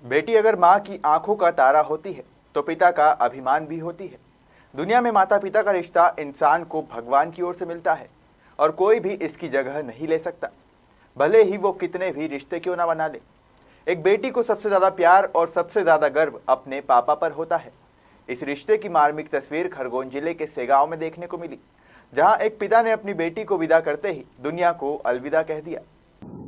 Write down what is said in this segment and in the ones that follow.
बेटी अगर माँ की आंखों का तारा होती है तो पिता का अभिमान भी होती है। दुनिया में माता पिता का रिश्ता इंसान को भगवान की ओर से मिलता है और कोई भी इसकी जगह नहीं ले सकता, भले ही वो कितने भी रिश्ते क्यों ना बना ले। एक बेटी को सबसे ज्यादा प्यार और सबसे ज्यादा गर्व अपने पापा पर होता है। इस रिश्ते की मार्मिक तस्वीर खरगोन जिले के सेगांव में देखने को मिली, जहां एक पिता ने अपनी बेटी को विदा करते ही दुनिया को अलविदा कह दिया।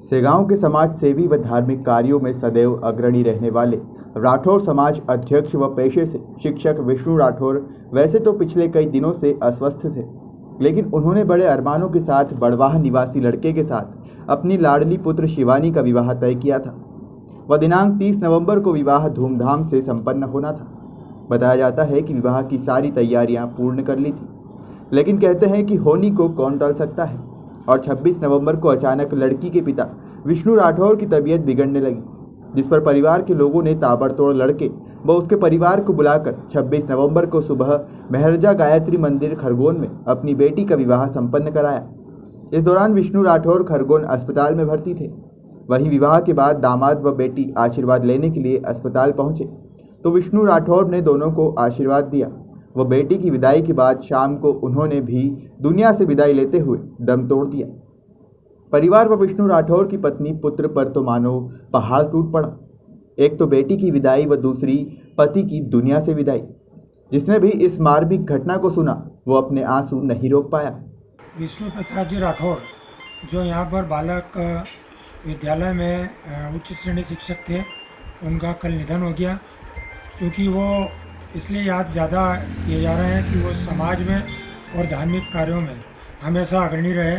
सेगांव के समाज सेवी व धार्मिक कार्यों में सदैव अग्रणी रहने वाले राठौर समाज अध्यक्ष व पेशे से शिक्षक विष्णु राठौर वैसे तो पिछले कई दिनों से अस्वस्थ थे, लेकिन उन्होंने बड़े अरमानों के साथ बड़वाह निवासी लड़के के साथ अपनी लाडली पुत्र शिवानी का विवाह तय किया था। वह दिनांक 30 नवंबर को विवाह धूमधाम से संपन्न होना था। बताया जाता है कि विवाह की सारी तैयारियां पूर्ण कर ली थी, लेकिन कहते हैं कि होनी को कौन टाल सकता है। और 26 नवंबर को अचानक लड़की के पिता विष्णु राठौर की तबीयत बिगड़ने लगी, जिस पर परिवार के लोगों ने ताबड़तोड़ लड़के व उसके परिवार को बुलाकर 26 नवंबर को सुबह महरजा गायत्री मंदिर खरगोन में अपनी बेटी का विवाह संपन्न कराया। इस दौरान विष्णु राठौर खरगोन अस्पताल में भर्ती थे। वहीं विवाह के बाद दामाद व बेटी आशीर्वाद लेने के लिए अस्पताल पहुंचे तो विष्णु राठौर ने दोनों को आशीर्वाद दिया। वह बेटी की विदाई के बाद शाम को उन्होंने भी दुनिया से विदाई लेते हुए दम तोड़ दिया। परिवार व विष्णु राठौर की पत्नी पुत्र पर तो मानो पहाड़ टूट पड़ा। एक तो बेटी की विदाई व दूसरी पति की दुनिया से विदाई। जिसने भी इस मार्मिक घटना को सुना वो अपने आंसू नहीं रोक पाया। विष्णु प्रसाद जी राठौर जो यहाँ पर बालक विद्यालय में उच्च श्रेणी शिक्षक थे, उनका कल निधन हो गया। क्योंकि वो इसलिए याद ज़्यादा किए जा रहे हैं कि वो समाज में और धार्मिक कार्यों में हमेशा अग्रणी रहे।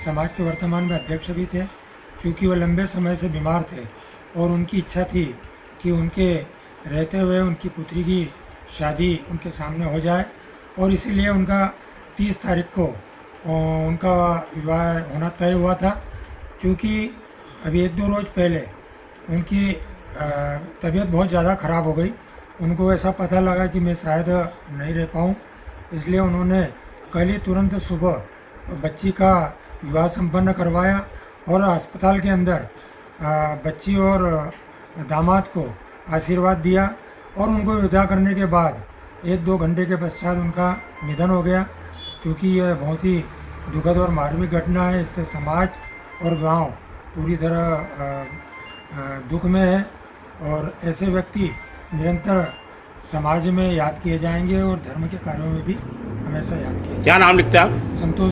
समाज के वर्तमान में अध्यक्ष भी थे। क्योंकि वो लंबे समय से बीमार थे और उनकी इच्छा थी कि उनके रहते हुए उनकी पुत्री की शादी उनके सामने हो जाए, और इसीलिए उनका 30 तारीख को उनका विवाह होना तय हुआ था। क्योंकि अभी 1-2 रोज़ पहले उनकी तबीयत बहुत ज़्यादा ख़राब हो गई। उनको ऐसा पता लगा कि मैं शायद नहीं रह पाऊँ, इसलिए उन्होंने कल ही तुरंत सुबह बच्ची का विवाह संपन्न करवाया और अस्पताल के अंदर बच्ची और दामाद को आशीर्वाद दिया। और उनको विदा करने के बाद 1-2 घंटे के पश्चात उनका निधन हो गया। क्योंकि यह बहुत ही दुखद और मार्मिक घटना है। इससे समाज और गांव पूरी तरह दुख में है, और ऐसे व्यक्ति निरंतर समाज में याद किए जाएंगे और धर्म के कार्यों में भी हमेशा याद किए जाएंगे। क्या नाम लिखते हैं आप? संतोष।